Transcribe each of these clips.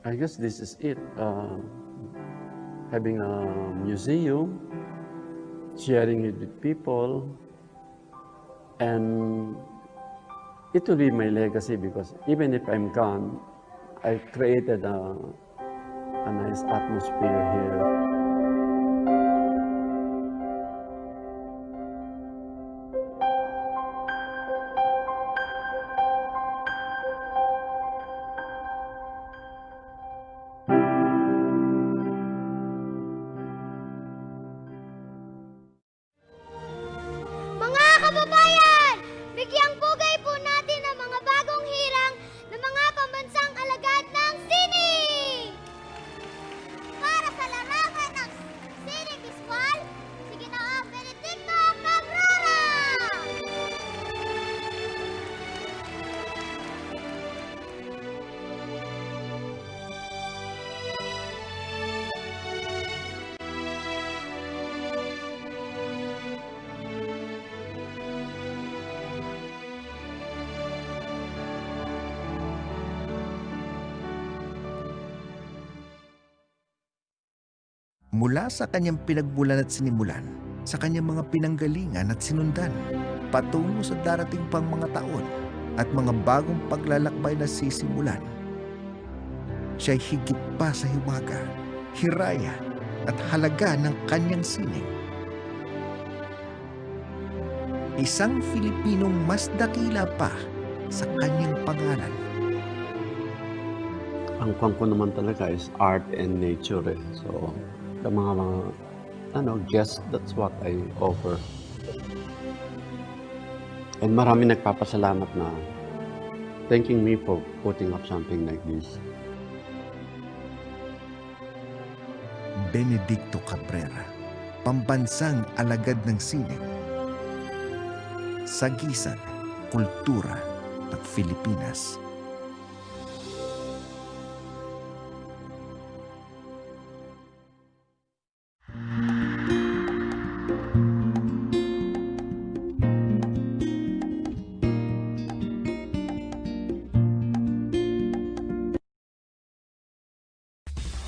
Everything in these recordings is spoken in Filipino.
I guess this is it. Having a museum, sharing it with people, and it will be my legacy because even if I'm gone, I created a nice atmosphere here. Mga kababayan, bigyang pugay po natin ang mga bagong hirang ng mga pambansang alagad ng sining! Para sa larangan ng sining visual, si Ginoong Benedicto Cabrera! Mula sa kanyang pinagmulan at sinimulan, sa kanyang mga pinanggalingan at sinundan, patungo sa darating pang mga taon at mga bagong paglalakbay na sisimulan. Siya'y higit pa sa hiwaga, hiraya at halaga ng kanyang sining. Isang Filipinong mas dakila pa sa kanyang pangalan. Ang kwang ko naman talaga is art and nature. So, the mga guests, that's what I offer. And marami nagpapasalamat na thanking me for putting up something like this. Benedicto Cabrera, pambansang alagad ng sining. Sagisag, kultura ng Pilipinas.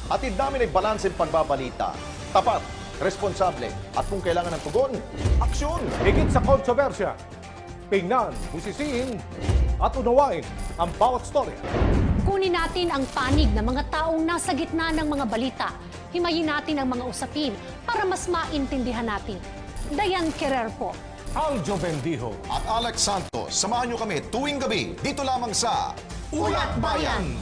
Atid namin ay balanseng pagbabalita. Tapat, responsable, at kung kailangan ng tugon, aksyon! Higit sa kontrobersya, tingnan, busisiin, at unawain ang bawat storya. Kunin natin ang panig ng mga taong nasa gitna ng mga balita. Himayin natin ang mga usapin para mas maintindihan natin. Dayan Querer po. Aljo Bendijo. At Alex Santos, samahan niyo kami tuwing gabi dito lamang sa Ulat Bayan!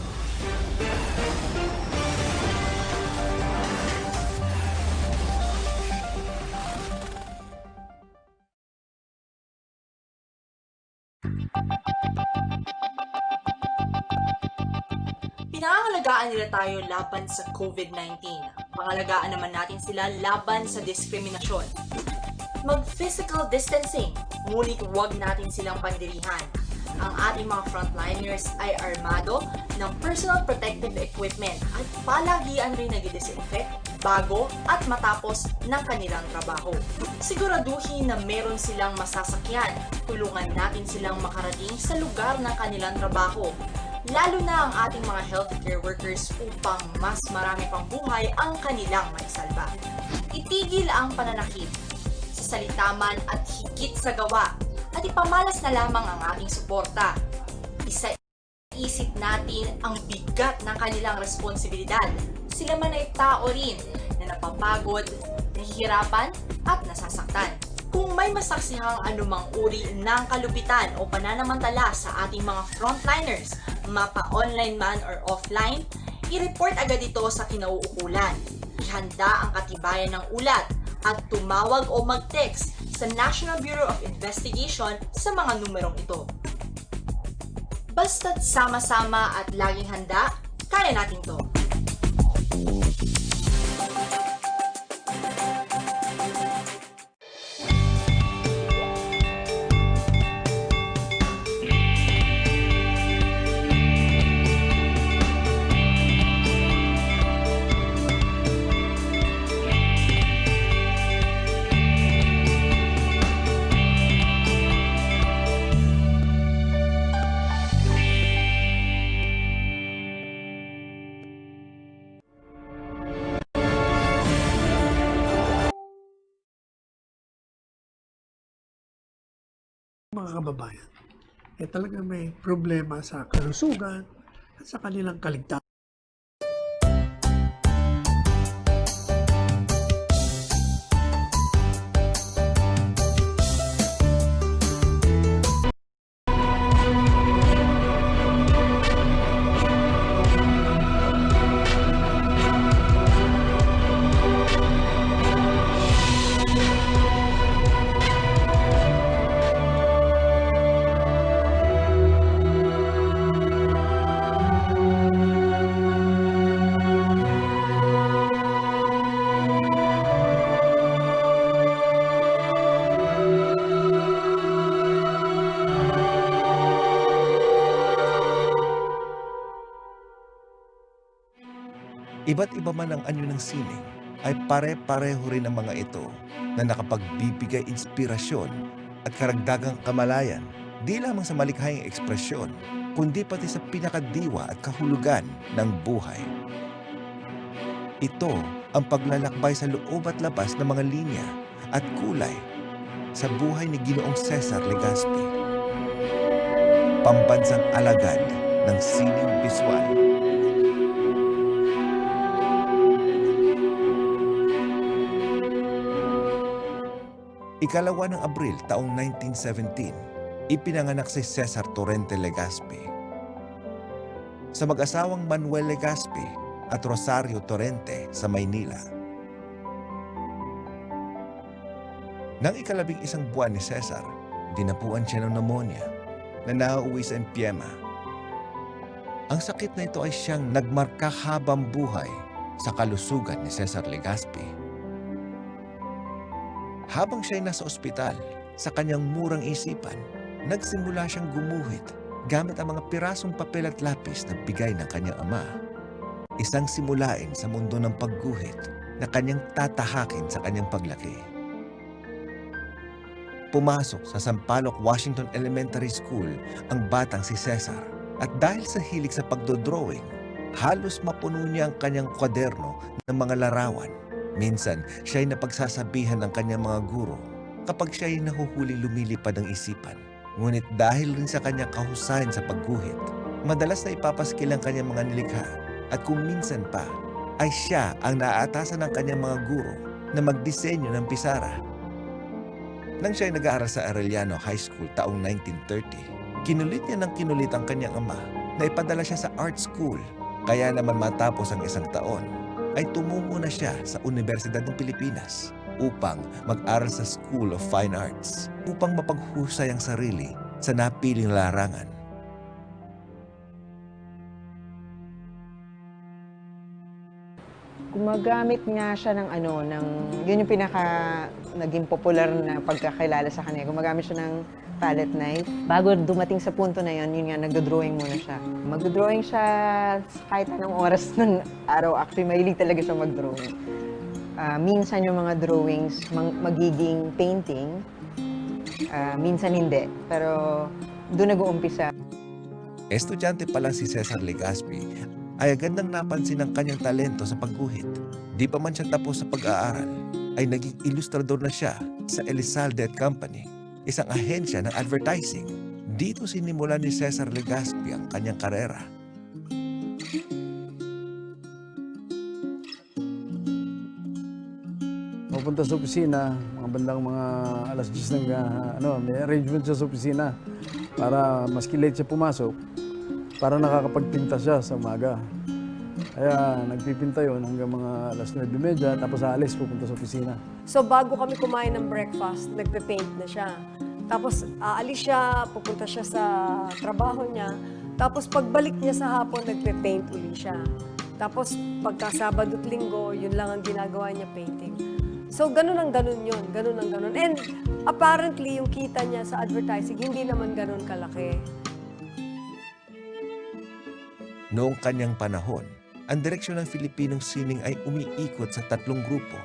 Pinangalagaan nila tayo laban sa COVID-19. Pangalagaan naman natin sila laban sa diskriminasyon. Mag-physical distancing, ngunit huwag natin silang pandirihan. Ang ating mga frontliners ay armado ng personal protective equipment at palagian rin nag-disinfect bago at matapos ng kanilang trabaho. Siguraduhin na meron silang masasakyan. Tulungan natin silang makarating sa lugar ng kanilang trabaho. Lalo na ang ating mga healthcare workers upang mas marami pang buhay ang kanilang maisalba. Itigil ang pananakit sa salita man at higit sa gawa at ipamalas na lamang ang ating suporta. Isa-isip natin ang bigat ng kanilang responsibilidad. Sila man ay tao rin na napapagod, nahihirapan at nasasaktan. Kung may masaksihang anumang uri ng kalupitan o pananamantala sa ating mga frontliners, mapa-online man or offline, i-report agad ito sa kinauukulan. Ihanda ang katibayan ng ulat at tumawag o mag-text sa National Bureau of Investigation sa mga numerong ito. Basta't sama-sama at laging handa, kaya natin to. mga kababayan, talaga may problema sa kalusugan at sa kanilang kaligtasan. Iba't iba man ang anyo ng sining, ay pare-pareho rin ang mga ito na nakapagbibigay inspirasyon at karagdagang kamalayan di lamang sa malikhayang ekspresyon, kundi pati sa pinakadiwa at kahulugan ng buhay. Ito ang paglalakbay sa loob at labas ng mga linya at kulay sa buhay ni Ginoong Cesar Legazpi. Pambansang alagad ng sining biswal. Ikalawa ng Abril taong 1917, ipinanganak si Cesar Torrente Legazpi. Sa mag-asawang Manuel Legazpi at Rosario Torrente sa Maynila. Nang ika-11 buwan ni Cesar, dinapuan siya ng pneumonia na nauuwi sa empiema. Ang sakit na ito ay siyang nagmarka habang buhay sa kalusugan ni Cesar Legazpi. Habang siya'y nasa ospital, sa kanyang murang isipan, nagsimula siyang gumuhit gamit ang mga pirasong papel at lapis na bigay ng kanyang ama. Isang simulain sa mundo ng pagguhit na kanyang tatahakin sa kanyang paglaki. Pumasok sa Sampaloc, Washington Elementary School ang batang si Cesar at dahil sa hilig sa pagdodrawing, halos mapuno niya ang kanyang kwaderno ng mga larawan. Minsan, siya'y napagsasabihan ng kanyang mga guro kapag siya'y nahuhuling lumilipad ang isipan. Ngunit dahil rin sa kanyang kahusayan sa pagguhit, madalas na ipapaskil ang kanyang mga nilikha at kung minsan pa, ay siya ang naaatasan ng kanyang mga guro na magdisenyo ng pisara. Nang siya'y nag-aaral sa Arellano High School taong 1930, kinulit niya ng kinulit ang kanyang ama na ipadala siya sa art school. Kaya naman matapos ang isang taon, ay tumungo na siya sa Universidad ng Pilipinas upang mag-aral sa School of Fine Arts upang mapaghusay ang sarili sa napiling larangan. Gumagamit nga siya ng yun yung naging popular na pagkakilala sa kanya. Gumagamit siya ng palette knife. Bago dumating sa punto na yun nga, nagdo-drawing muna siya. Magdo-drawing siya kahit anong oras ng araw. Actually, mahilig talaga siya mag-drawing. Minsan yung mga drawings magiging painting, minsan hindi. Pero doon nag-uumpisa. Estudyante pa lang si Cesar Legazpi ay agad nang napansin ang kanyang talento sa pagguhit. Di pa man siya tapos sa pag-aaral, ay naging ilustrador na siya sa Elizalde & Company, isang ahensya ng advertising. Dito sinimulan ni Cesar Legazpi ang kanyang karera. Pupunta sa opisina, mga bandang mga alas 10 ng may arrangement siya sa opisina para maski late siya pumasok, para nakakapagpinta siya sa umaga. Kaya nagpipinta yun hanggang mga alas 9:30, tapos aalis, pupunta sa opisina. So bago kami kumain ng breakfast, nagpe-paint na siya. Tapos aalis siya, pupunta siya sa trabaho niya. Tapos pagbalik niya sa hapon, nagpe-paint uli siya. Tapos pagka Sabado at Linggo, yun lang ang ginagawa niya, painting. So ganun ang ganun yun, ganun ang ganun. And apparently, yung kita niya sa advertising, hindi naman ganun kalaki. Noong kanyang panahon, ang direksyon ng Filipinong sining ay umiikot sa 3 grupo.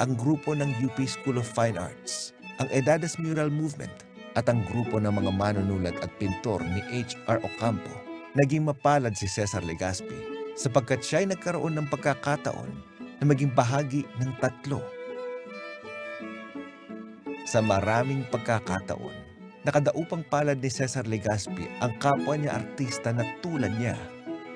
Ang grupo ng UP School of Fine Arts, ang Edades Mural Movement, at ang grupo ng mga manunulat at pintor ni H.R. Ocampo. Naging mapalad si Cesar Legazpi sapagkat siya ay nagkaroon ng pagkakataon na maging bahagi ng 3. Sa maraming pagkakataon, nakadaupang palad ni Cesar Legazpi ang kapwa niya artista na tulad niya.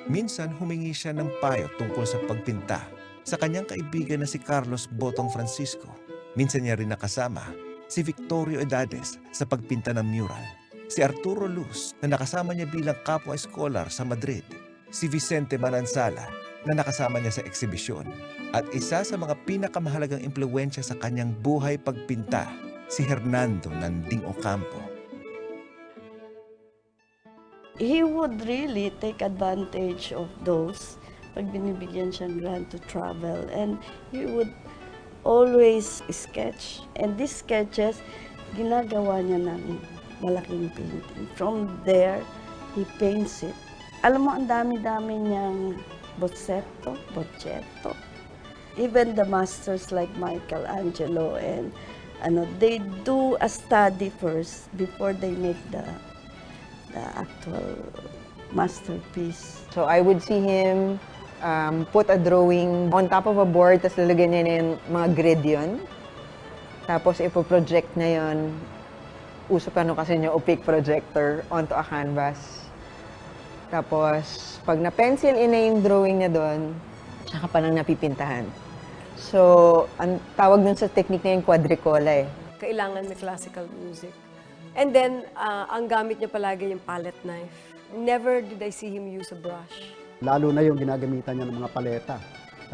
Minsan humingi siya ng payo tungkol sa pagpinta sa kanyang kaibigan na si Carlos Botong Francisco. Minsan niya rin nakasama si Victorio Edades sa pagpinta ng mural, si Arturo Luz na nakasama niya bilang kapwa scholar sa Madrid, si Vicente Manansala na nakasama niya sa eksibisyon, at isa sa mga pinakamahalagang impluwensya sa kanyang buhay pagpinta, si Hernando Nanding Ocampo. He would really take advantage of those pag binibigyan siyang grant to travel, and he would always sketch, and these sketches ginagawa niya ng malaking painting. From there, he paints it. Alam mo, ang dami-dami niyang bozzetto. Even the masters like Michelangelo and they do a study first before they make the actual masterpiece. So I would see him put a drawing on top of a board, tapos lalagyan niya na yung mga grid yun. Tapos ipoproject na yun. Uso pa no kasi yung opaque projector onto a canvas. Tapos pag na-pencil in na yung drawing niya doon, tsaka pa lang napipintahan. So ang tawag dun sa technique na yung quadricola eh. Kailangan may classical music. And then, ang gamit niya palagi yung palette knife. Never did I see him use a brush. Lalo na yung ginagamitan niya ng mga paleta.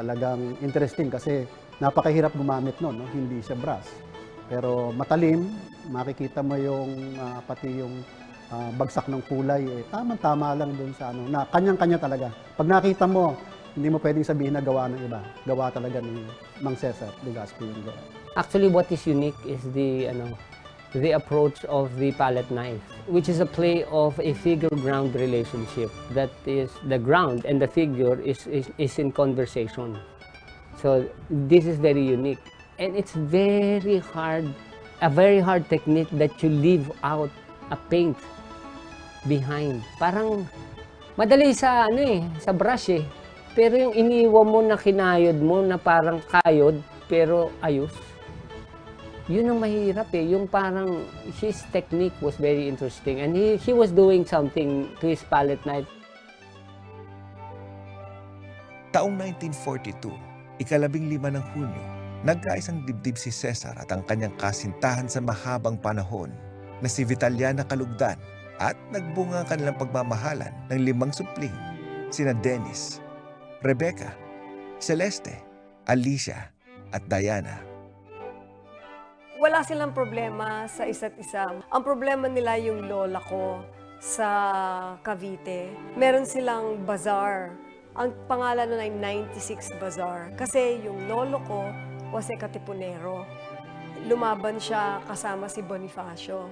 Talagang interesting kasi napakahirap gumamit nun, no? Hindi siya brush. Pero matalim, makikita mo yung pati yung bagsak ng kulay, tama-tama lang dun sa na kanyang-kanya talaga. Pag nakita mo, hindi mo pwedeng sabihin na gawa ng iba. Gawa talaga ni Mang Cesar Legazpi yung gawa. Actually, what is unique is the approach of the palette knife, which is a play of a figure-ground relationship. That is, the ground and the figure is in conversation. So this is very unique. And it's very hard, a very hard technique that you leave out a paint behind. Parang madali sa sa brush eh. Pero yung iniwan mo na kinayod mo na parang kayod, pero ayos. Yun ang mahirap eh. Yung parang his technique was very interesting. And he was doing something to his palette knife. Taong 1942, ika-15 ng Hunyo, nagkaisang dibdib si Cesar at ang kanyang kasintahan sa mahabang panahon na si Vitaliana Calugdan, at nagbunga ang kanilang pagmamahalan ng 5 supling, sina Dennis, Rebecca, Celeste, Alicia at Diana. Wala silang problema sa isa't isa. Ang problema nila yung lola ko sa Cavite. Meron silang bazaar. Ang pangalan nun ay 96 Bazaar. Kasi yung lolo ko was a katipunero. Lumaban siya kasama si Bonifacio.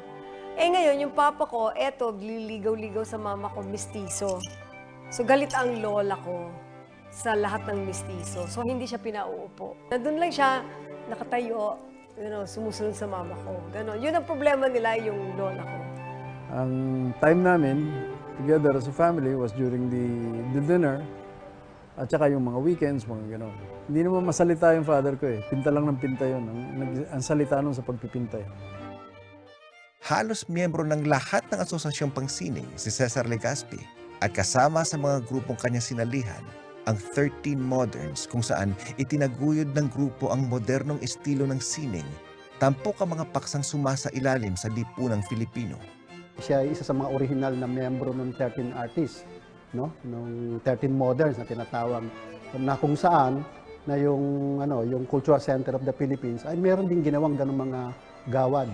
Ngayon, yung papa ko, liligaw-ligaw sa mama ko, mistiso. So galit ang lola ko sa lahat ng mistiso. So hindi siya pinauupo. Nandun lang siya, nakatayo, sumusunod sa mama ko. Ganon. Yun ang problema nila, yung lola ko. Ang time namin together as a family was during the dinner at saka yung mga weekends, mga gano'n. Hindi naman masalita yung father ko eh. Pinta lang ng pinta yun. Ang salita nun sa pagpipinta eh. Halos miyembro ng lahat ng asosasyong pangsining si Cesar Legazpi, at kasama sa mga grupong kanyang sinalihan ang 13 Moderns, kung saan itinaguyod ng grupo ang modernong estilo ng sining, tampok ang mga paksang sumasa ilalim sa lipunang Filipino. Siya ay isa sa mga original na miyembro ng 13 artists, no? Nung 13 Moderns na tinatawag, na kung saan na yung Cultural Center of the Philippines ay meron din ginawang ganung mga gawad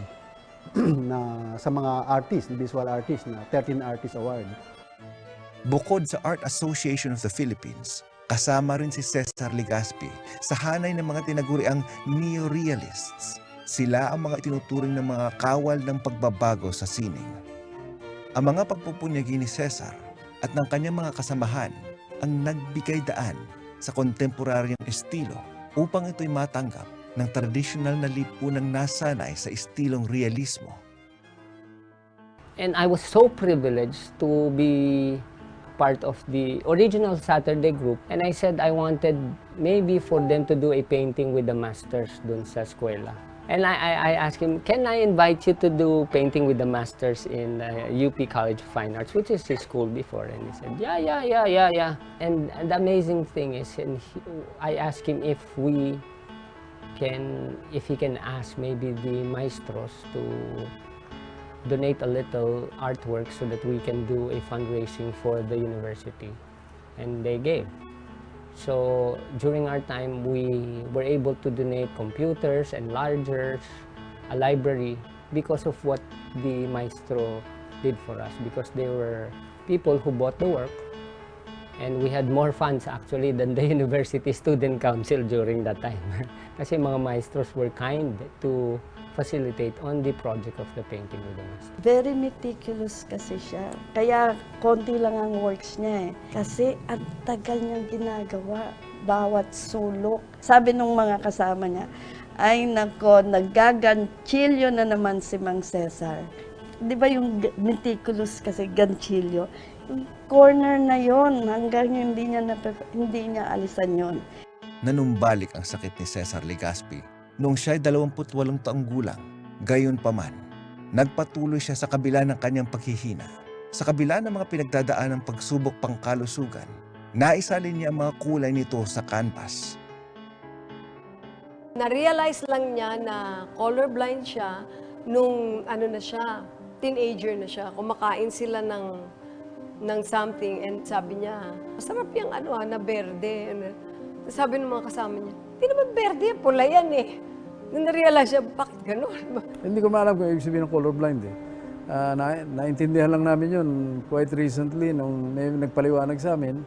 na sa mga artists, visual artists, na 13 Artist Award. Bukod sa Art Association of the Philippines, kasama rin si Cesar Legazpi sa hanay ng mga tinaguriang neo-realists. Sila ang mga itinuturing ng mga kawal ng pagbabago sa sining. Ang mga pagpupunyagi ni Cesar at ng kanyang mga kasamahan ang nagbigay daan sa kontemporaryong estilo upang ito'y matanggap ng tradisyonal na lipunang nasanay sa estilong realismo. And I was so privileged to be part of the original Saturday group, and I said I wanted maybe for them to do a painting with the masters dun sa eskwela. And I asked him, can I invite you to do painting with the masters in UP College of Fine Arts, which is his school before? And he said, yeah. And the amazing thing is, I asked him if he can ask maybe the maestros to donate a little artwork so that we can do a fundraising for the university. And they gave. So during our time, we were able to donate computers, enlargers, a library, because of what the maestro did for us, because they were people who bought the work, and we had more funds actually than the University Student Council during that time. Kasi mga maestros were kind to facilitate on the project of the painting with the master. Very meticulous kasi siya. Kaya konti lang ang works niya eh. Kasi ang tagal niyang ginagawa. Bawat sulok. Sabi nung mga kasama niya, ay nako, nagaganchilyo na naman si Mang Cesar. Di ba yung meticulous kasi ganchilyo? Yung corner na yon hanggang hindi niya alisan yon. Nanumbalik ang sakit ni Cesar Legazpi noong siya'y 28 taong gulang. Gayon pa man, nagpatuloy siya sa kabila ng kanyang paghihina. Sa kabila ng mga pinagdadaan ng pagsubok pangkalusugan, naisalin niya ang mga kulay nito sa canvas. Na-realize lang niya na colorblind siya nung teenager na siya. Kumakain sila ng something and sabi niya, masarap yung na berde. Sabi ng mga kasama niya, hindi naman berde, pula yan eh. Nung na-realize siya, bakit gano'n? Hindi ko maalam kung ibig sabihin ng colorblind eh. Naintindihan lang namin yun quite recently nung may nagpaliwanag sa amin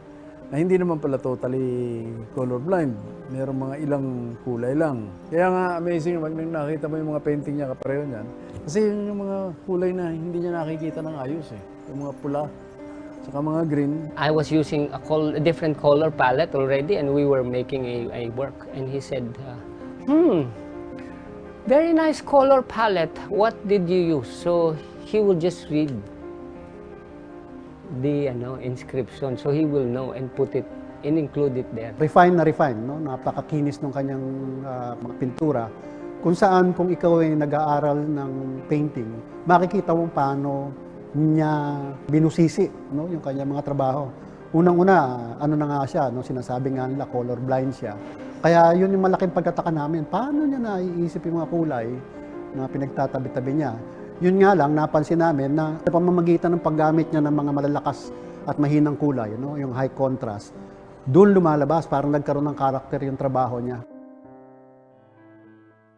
na hindi naman pala totally colorblind. Merong mga ilang kulay lang. Kaya nga amazing pag nakita mo yung mga painting niya kapareho niyan. Kasi yun yung mga kulay na hindi niya nakikita ng ayos eh. Yung mga pula. Saka mga green. I was using a different color palette already, and we were making a work. And he said, very nice color palette. What did you use? So he will just read the inscription, so he will know and put it and include it there. Refine, no? Napakakinis ng kanyang mga pintura. Kung ikaw ay nag-aaral ng painting, makikita mo paano niya binusisi, no, yung kanyang mga trabaho. Unang-una, na nga siya, no, sinasabi nga nila, colorblind siya. Kaya yun yung malaking pagtataka namin, paano niya naiisip yung mga kulay na pinagtatabi-tabi niya. Yun nga lang, napansin namin na sa pamamagitan ng paggamit niya ng mga malalakas at mahinang kulay, no, yung high contrast, doon lumalabas, parang nagkaroon ng karakter yung trabaho niya.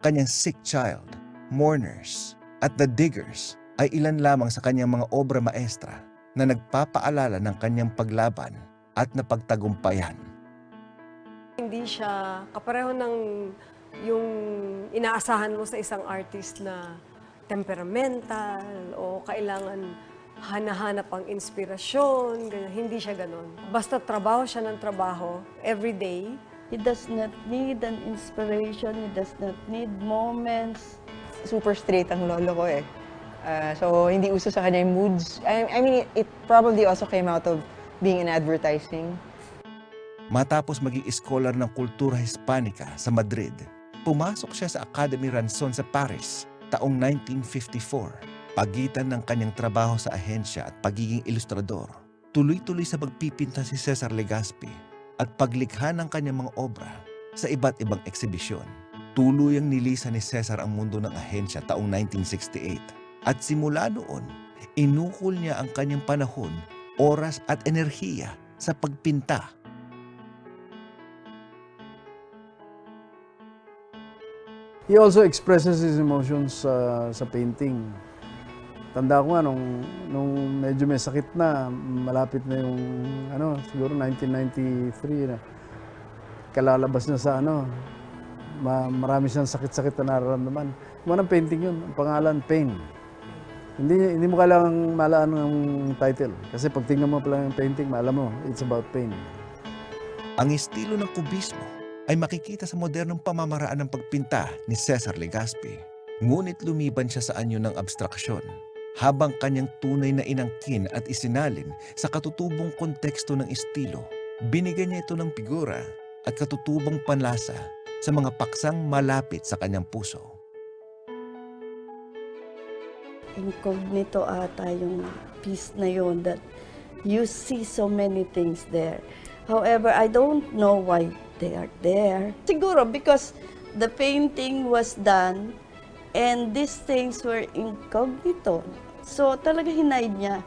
Kanyang Sick Child, Mourners, at The Diggers ay ilan lamang sa kanyang mga obra maestra na nagpapaalala ng kanyang paglaban at napagtagumpayan. Hindi siya kapareho ng yung inaasahan mo sa isang artist na temperamental o kailangan hanahanap ang inspirasyon. Ganyan. Hindi siya ganon. Basta trabaho siya ng trabaho every day. He does not need an inspiration. He does not need moments. Super straight ang lolo ko eh. So, hindi uso sa kanya yung moods. I mean, it probably also came out of being in advertising. Matapos maging scholar ng kultura Hispanica sa Madrid, pumasok siya sa Academy Ranson sa Paris taong 1954. Pagitan ng kanyang trabaho sa ahensya at pagiging ilustrador, tuloy-tuloy sa pagpipinta si Cesar Legazpi at paglikha ng kanyang mga obra sa iba't ibang eksibisyon. Tuluyang nilisan ni Cesar ang mundo ng ahensya taong 1968. At simula noon, inukol niya ang kanyang panahon, oras at enerhiya sa pagpinta. He also expresses his emotions sa painting. Tanda ko nga, nung medyo may sakit na, malapit na yung, siguro 1993 na, kalalabas na sa marami siyang sakit-sakit na nararamdaman. Mga painting yun, ang pangalan, Pain. Hindi mo kailangang malaan ng title. Kasi pag tingnan mo pala yung painting, maalam mo, it's about pain. Ang estilo ng kubismo ay makikita sa modernong pamamaraan ng pagpinta ni Cesar Legazpi. Ngunit lumiban siya sa anyo ng abstraksyon, habang kanyang tunay na inangkin at isinalin sa katutubong konteksto ng estilo. Binigyan niya ito ng figura at katutubong panlasa sa mga paksang malapit sa kanyang puso. incognito ata yung piece na yun that you see so many things there. However, I don't know why they are there. Siguro because the painting was done and these things were incognito. So talaga hinide niya.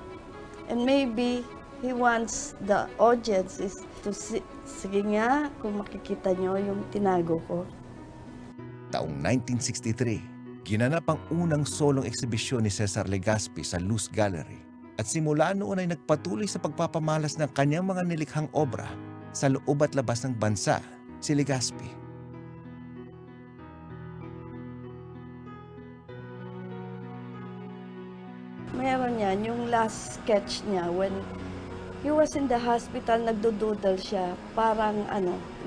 And maybe he wants the audience is to see, sige nga, kung makikita nyo yung tinago ko. Taong 1963, ginanap ang unang solong ekshibisyon ni Cesar Legazpi sa Luz Gallery. At simula noon ay nagpatuloy sa pagpapamalas ng kanyang mga nilikhang obra sa loob at labas ng bansa, si Legazpi. Meron yan, yung last sketch niya when he was in the hospital, nagdududal siya, parang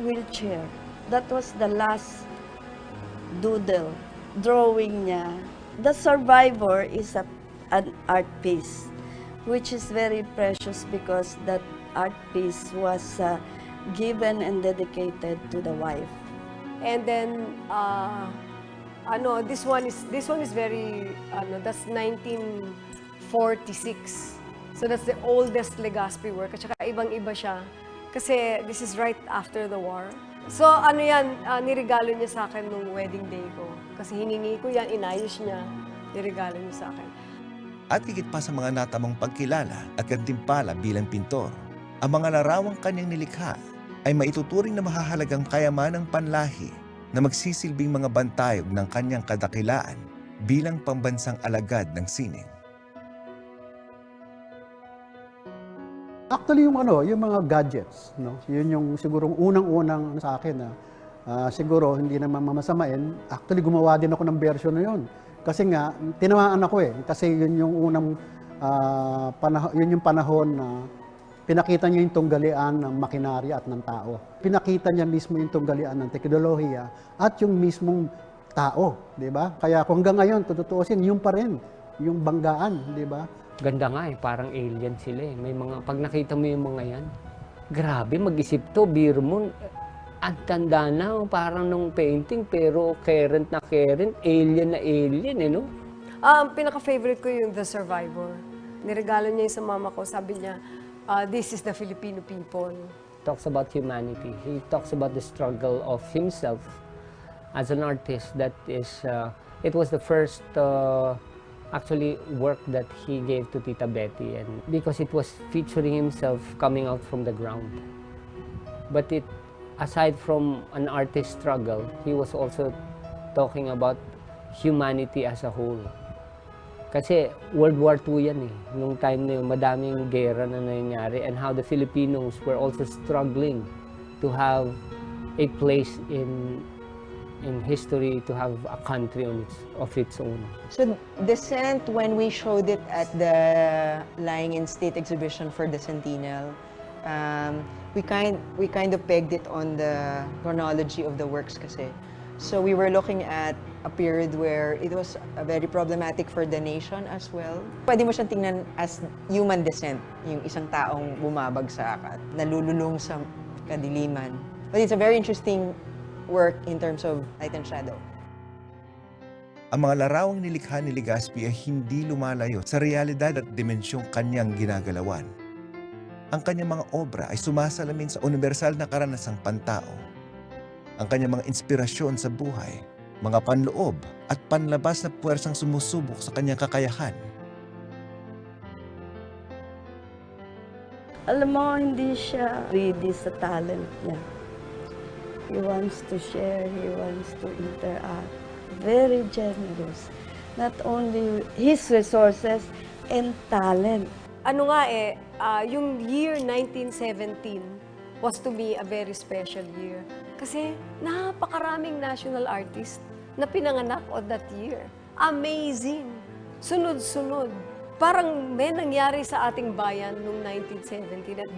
wheelchair. That was the last doodle, drawing niya. The Survivor is an art piece, which is very precious because that art piece was given and dedicated to the wife. And then, this one is very, that's 1946. So that's the oldest Legazpi work. At saka ibang-iba siya. Kasi this is right after the war. So nirigalo niya sa akin nung wedding day ko. Kasi hiningi ko yan, inayos niya, nirigalo niya sa akin. At higit pa sa mga natamang pagkilala at gantimpala bilang pintor, ang mga larawang kanyang nilikha ay maituturing na mahahalagang kayamanang panlahi na magsisilbing mga bantayog ng kanyang kadakilaan bilang pambansang alagad ng sining. Actually, yung mga gadgets, no? Yun yung siguro unang-unang sa akin na siguro hindi naman mamasamain. Actually, gumawa din ako ng version na yun. Kasi nga, tinamaan ako Kasi yun yung unang yun yung panahon na pinakita niya yung tunggalian ng makinarya at ng tao. Pinakita niya mismo yung tunggalian ng teknolohiya at yung mismong tao, di ba? Kaya kung hanggang ngayon, tututuusin, yung pa rin, yung banggaan, di ba? Ganda nga parang alien sila May mga, pag nakita mo yung mga yan, grabe, mag-isip to, biro mo, ang tanda na, parang nung painting, pero current na current, alien na alien, no? Pinaka-favorite ko yung The Survivor. Niregalo niya yung sa mama ko, sabi niya, this is the Filipino people. Talks about humanity. He talks about the struggle of himself as an artist. That is, it was the first actually work that he gave to Tita Betty, and because it was featuring himself coming out from the ground. But aside from an artist struggle, he was also talking about humanity as a whole. Kasi World War II yan Nung time na yun, madaming gera na nangyayari, and how the Filipinos were also struggling to have a place in history, to have a country of its own. So Descent, when we showed it at the Lying in State exhibition for the Centennial, we kind of pegged it on the chronology of the works kasi. So we were looking at a period where it was very problematic for the nation as well. Pwede mo siyang tingnan as human descent, yung isang taong bumabagsak at nalululong sa kadiliman. But it's a very interesting work in terms of light and shadow. Ang mga larawang nilikha ni Legazpi ay hindi lumalayo sa realidad at dimensyong kanyang ginagalawan. Ang kanyang mga obra ay sumasalamin sa universal na karanasang pantao. Ang kanyang mga inspirasyon sa buhay, mga panloob at panlabas na puwersang sumusubok sa kanyang kakayahan. Alam mo, hindi siya ready sa talent niya. He wants to share, he wants to interact. Very generous. Not only his resources and talent. Yung year 1917 was to me a very special year. Kasi napakaraming national artist na pinanganak on that year. Amazing! Sunod-sunod. Parang may nangyari sa ating bayan noong 1917 at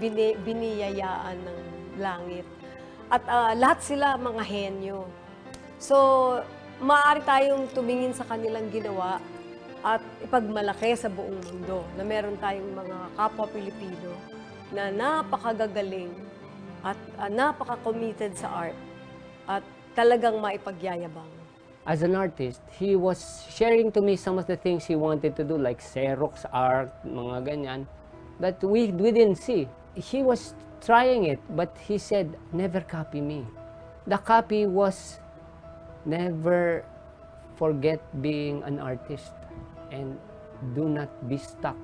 biniyayaan ng langit. At lahat sila mga henyo. So, maaari tayong tumingin sa kanilang ginawa at ipagmalaki sa buong mundo na meron tayong mga kapwa Pilipino na napakagagaling at napaka-committed sa art at talagang maipagyayabang. as an artist, he was sharing to me some of the things he wanted to do, like Xerox art, mga ganyan, that we didn't see. He was trying it, but he said, never copy me. The copy was never forget being an artist and do not be stuck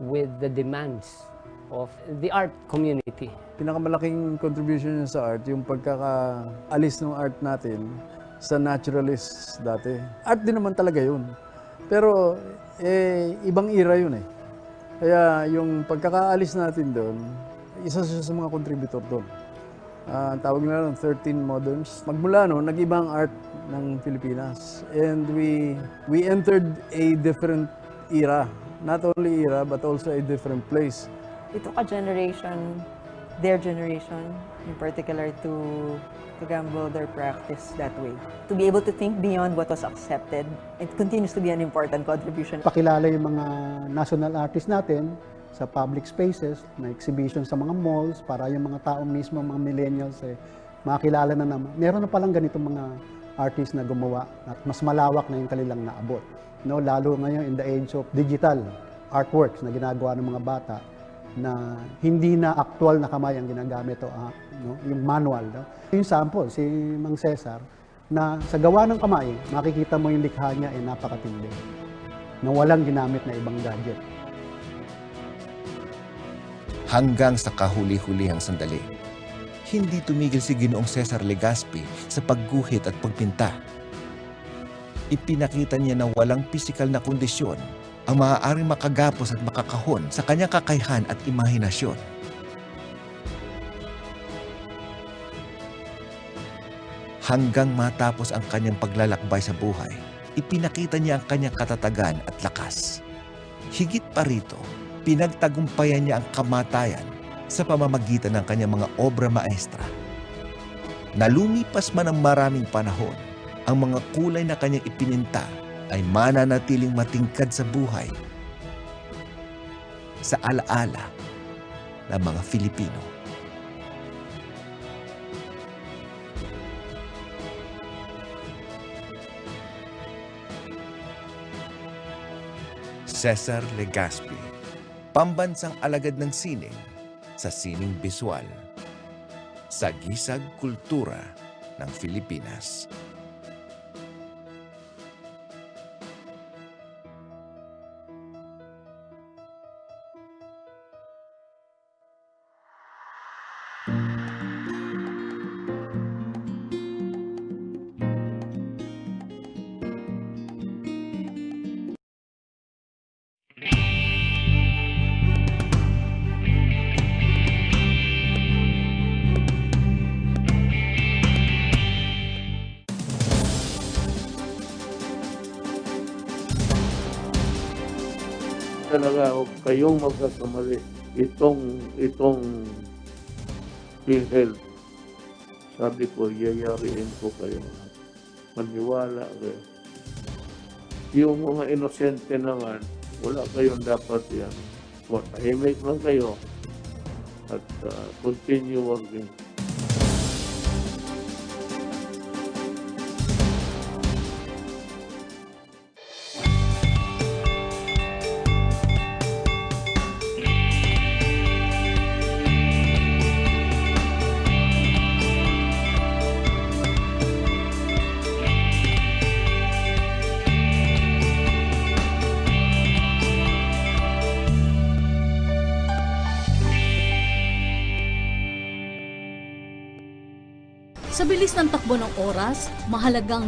with the demands of the art community. Pinakamalaking contribution niya sa art, yung pagkakaalis ng art natin sa naturalists dati. Art din naman talaga yun. Pero ibang era yun eh. Kaya yung pagkakaalis natin doon, isa siya sa mga contributor doon. Tawag nila ng 13 Moderns. Magmula no, nag-iba ang art ng Pilipinas. And we entered a different era. Not only era, but also a different place. It took a generation, their generation in particular, to gamble their practice that way. To be able to think beyond what was accepted, it continues to be an important contribution. Pakilala yung mga national artists natin sa public spaces, na exhibition sa mga malls, para yung mga tao mismo, mga millennials, makakilala na naman. Meron na palang ganitong mga artists na gumawa at mas malawak na yung kanilang naabot. No, lalo ngayon in the age of digital artworks na ginagawa ng mga bata, na hindi na actual na kamay ang ginagamit o no, yung manual. No? Yung sample, si Mang Cesar, na sa gawa ng kamay, makikita mo yung likha niya ay napakatindi, na walang ginamit na ibang gadget. Hanggang sa kahuli-hulihang sandali, hindi tumigil si Ginoong Cesar Legazpi sa pagguhit at pagpinta. Ipinakita niya na walang pisikal na kondisyon ang maaaring makagapos at makakahon sa kanyang kakayahan at imahinasyon. Hanggang matapos ang kanyang paglalakbay sa buhay, ipinakita niya ang kanyang katatagan at lakas. Higit pa rito, pinagtagumpayan niya ang kamatayan sa pamamagitan ng kanyang mga obra maestra. Nalumipas man ang maraming panahon, ang mga kulay na kanyang ipininta ay mananatiling matingkad sa buhay, sa alaala ng mga Filipino. Cesar Legazpi, pambansang alagad ng sining sa sining biswal, sa gisag kultura ng Pilipinas. Talaga huwag kayong magkakamali. Itong PhilHealth, sabi ko, yayariin ko kayo. Maniwala kayo. Yung mga inosente naman, wala kayong dapat yan. Tahimik lang kayo at continue working. Sa bilis ng takbo ng oras, mahalagang